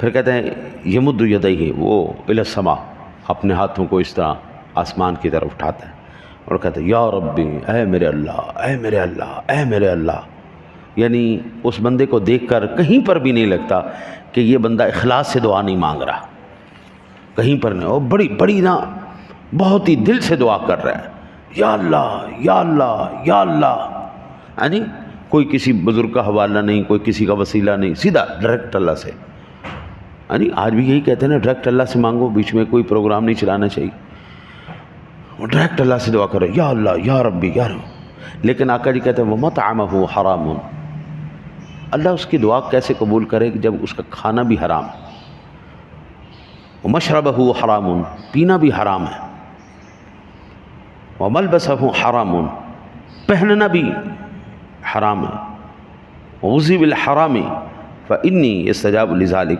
پھر کہتے ہیں یمد یدیہ، وہ الی السما، اپنے ہاتھوں کو اس طرح آسمان کی طرف اٹھاتا ہے اور کہتا ہے یا ربی، اے میرے اللہ، اے میرے اللہ، اے میرے اللہ. یعنی اس بندے کو دیکھ کر کہیں پر بھی نہیں لگتا کہ یہ بندہ اخلاص سے دعا نہیں مانگ رہا، کہیں پر نہیں. اور بڑی بڑی نا بہت ہی دل سے دعا کر رہا ہے، یا اللہ یا اللہ یا اللہ. یعنی کوئی کسی بزرگ کا حوالہ نہیں، کوئی کسی کا وسیلہ نہیں، سیدھا ڈائریکٹ اللہ سے. یعنی آج بھی یہی کہتے ہیں نا، ڈائریکٹ اللہ سے مانگو، بیچ میں کوئی پروگرام نہیں چلانا چاہیے. ڈائریکٹ اللہ سے دعا کرے، یا اللہ یا ربی یا رب. لیکن آقا جی کہتے ہیں وَمَطْعَمَهُ حَرَامٌ، اللہ اس کی دعا کیسے قبول کرے کہ جب اس کا کھانا بھی حرام ہے، وَمَشْرَبَهُ حَرَامٌ، پینا بھی حرام ہے، وَمَلْبَسَهُ حَرَامٌ، پہننا بھی حرام ہے، وَغُذِّيَ بِالْحَرَامِ فَإِنِّي يَسْتَجَابُ لِذَلِكَ.